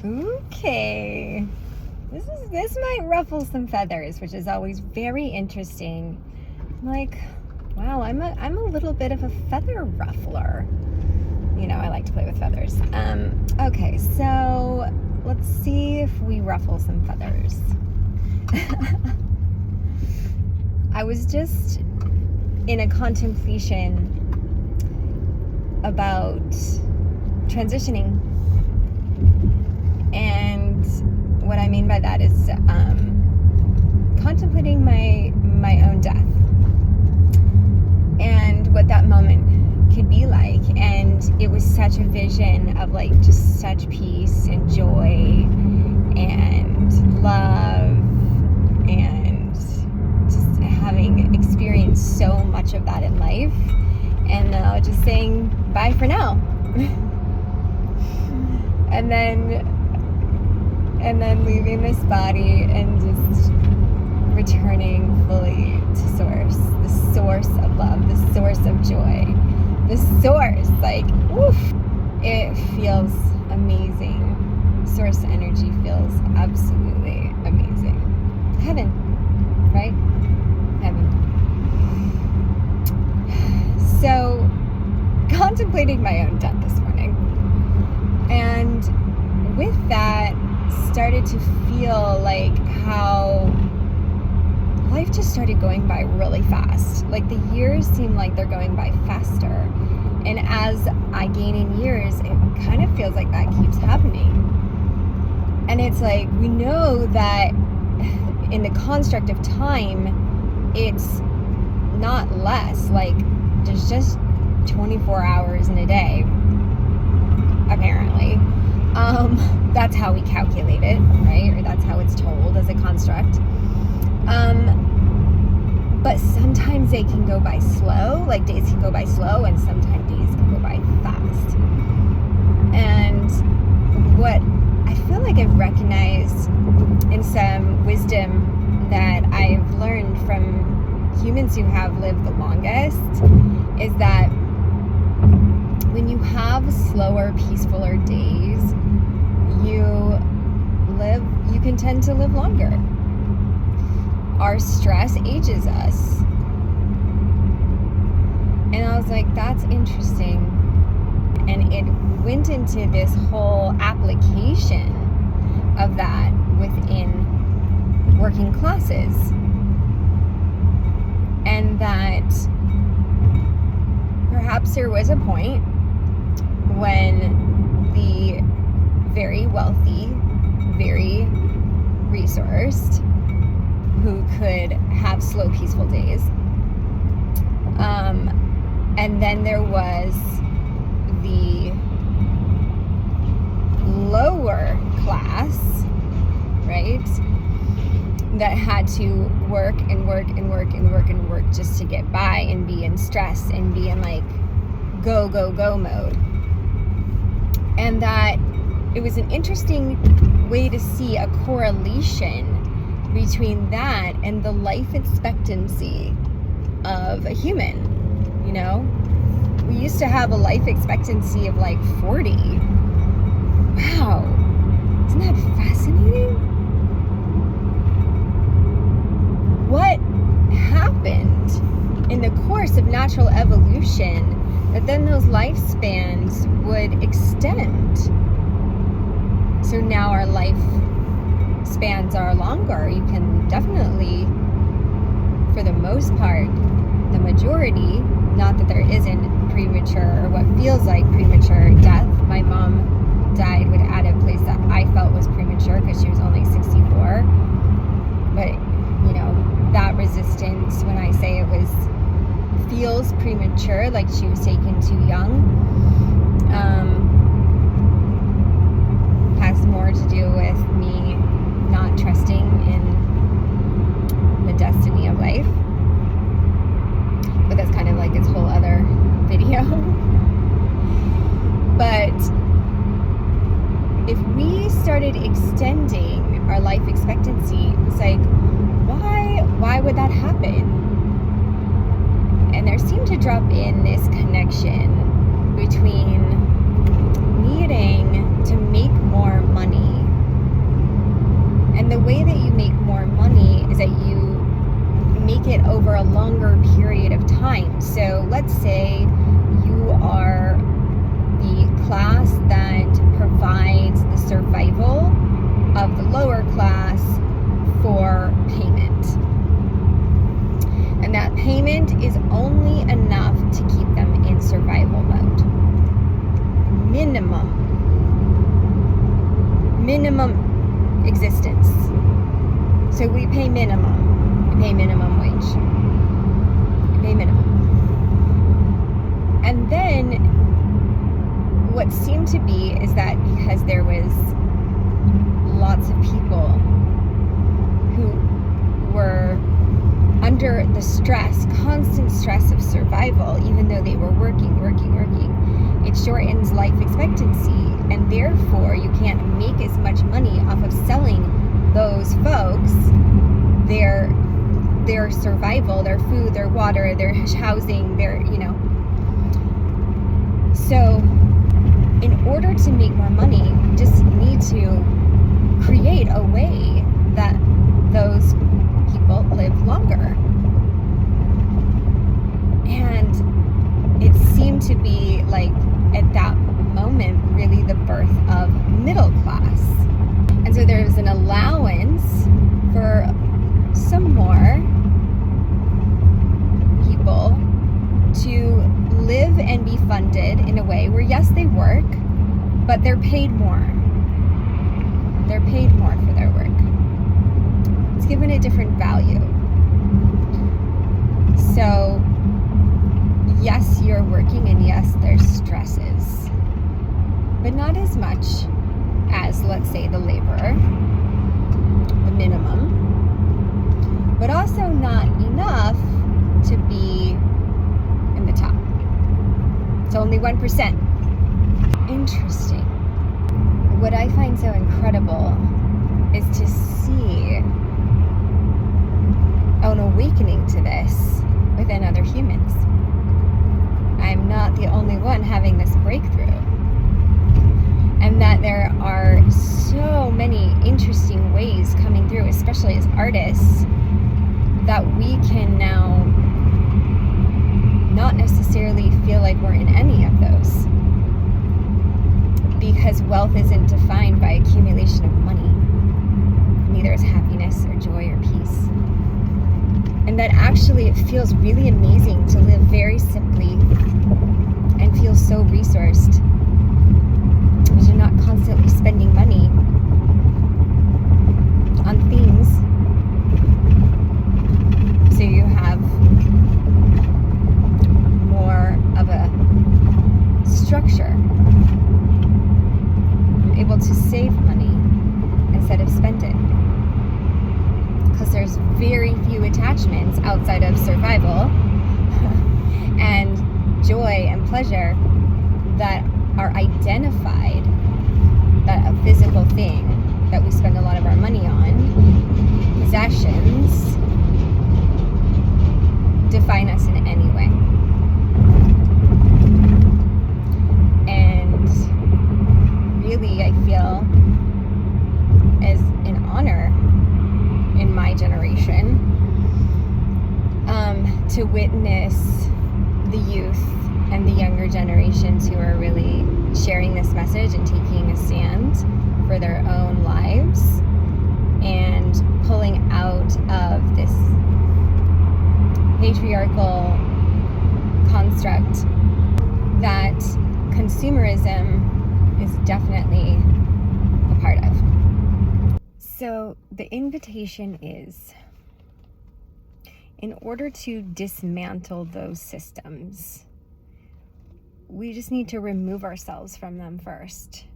Okay. This might ruffle some feathers, which is always very interesting. Like, wow, I'm a little bit of a feather ruffler. You know, I like to play with feathers. Okay, so let's see if we ruffle some feathers. I was just in a contemplation about transitioning. And what I mean by that is contemplating my own death and what that moment could be like. And it was such a vision of like just such peace and joy and love, and just having experienced so much of that in life, and just saying bye for now. and then leaving this body and just returning fully to source, the source of love, the source of joy, the source, like, woof, it feels amazing. Source energy feels absolutely amazing. Heaven, right? Heaven. So, contemplating my own death this morning, and with that, started to feel like how life just started going by really fast. Like the years seem like they're going by faster. And as I gain in years, it kind of feels like that keeps happening. And it's like, we know that in the construct of time, it's not less. Like there's just 24 hours in a day, apparently. That's how we calculate it, right? Or that's how it's told as a construct. But sometimes they can go by slow, like days can go by slow, and sometimes days can go by fast. And what I feel like I've recognized in some wisdom that I've learned from humans who have lived the longest is that when you have slower, peacefuler days, you can tend to live longer. Our stress ages us. And I was like, that's interesting. And it went into this whole application of that within working classes. And that perhaps there was a point when the very wealthy, very resourced, who could have slow, peaceful days. And then there was the lower class, right? That had to work and work and work and work and work just to get by and be in stress and be in like go, go, go mode. And that it was an interesting way to see a correlation between that and the life expectancy of a human. You know, we used to have a life expectancy of like 40. Wow, isn't that fascinating? What happened in the course of natural evolution that then those lifespans would extend? So now our life spans are longer. You can definitely, for the most part, the majority, not that there isn't premature or what feels like premature death. My mom died at a place that I felt was premature because she was only 64. But, you know, that resistance, when I say it feels premature, like she was taken too young, has more to do with me not trusting in the destiny of life. But that's kind of like its whole other video. But if we started extending our life expectancy, it's like, why would that happen? And there seemed to drop in this connection between needing to make more money say you are the class that provides the survival of the lower class for payment. And that payment is only enough to keep them in survival mode. Minimum existence. So we pay minimum. We pay minimum wage. We pay minimum. And then what seemed to be is that because there was lots of people who were under the stress, constant stress of survival, even though they were working, it shortens life expectancy, and therefore you can't make as much money off of selling those folks their survival, their food, their water, their housing, their, So in order to make more money, you just need to create a way that those people live longer. And it seemed to be like at that moment really the birth of middle class. And so there was an allowance for some more people to live and be funded in a way where, yes, they work, but they're paid more. They're paid more for their work. It's given a different value. So, yes, you're working, and yes, there's stresses, but not as much as, let's say, the laborer, the minimum, but also not enough to be in the top. It's only 1%. Interesting. What I find so incredible is to see an awakening to this within other humans. I'm not the only one having this breakthrough. And that there are so many interesting ways coming through, especially as artists, that we can now not necessarily feel like we're in any of those. Because wealth isn't defined by accumulation of money. Neither is happiness or joy or peace. And that actually it feels really amazing to live very simply and feel so resourced. Because you're not constantly spending money on things. So you have more of a structure. You're able to save money instead of spend it. Because there's very few attachments outside of survival and joy and pleasure that are identified, that a physical thing that we spend a lot of our money on, possessions, define us in any way. And really, I feel as an honor in my generation to witness the youth and the younger generations who are really sharing this message and taking a stand for their own lives and pulling out of this patriarchal construct that consumerism is definitely a part of. So the invitation is, in order to dismantle those systems, we just need to remove ourselves from them first.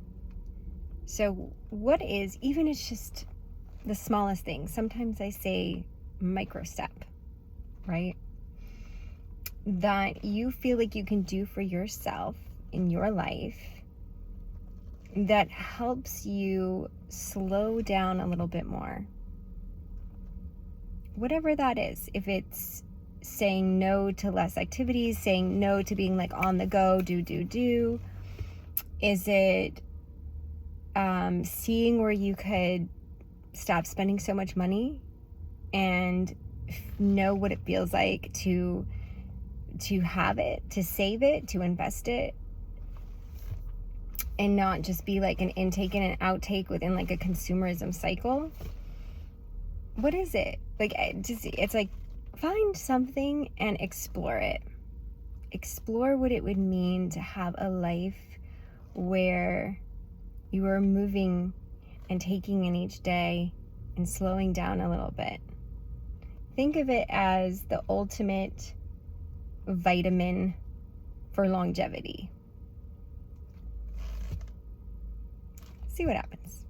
So what is, even it's just the smallest thing, sometimes I say micro step, right? That you feel like you can do for yourself in your life that helps you slow down a little bit more. Whatever that is, if it's saying no to less activities, saying no to being like on the go, do. Is it seeing where you could stop spending so much money and know what it feels like to to have it, to save it, to invest it, and not just be like an intake and an outtake within like a consumerism cycle? What is it? Like, it's like, find something and explore it. Explore what it would mean to have a life where you are moving and taking in each day and slowing down a little bit. Think of it as the ultimate vitamin for longevity. See what happens.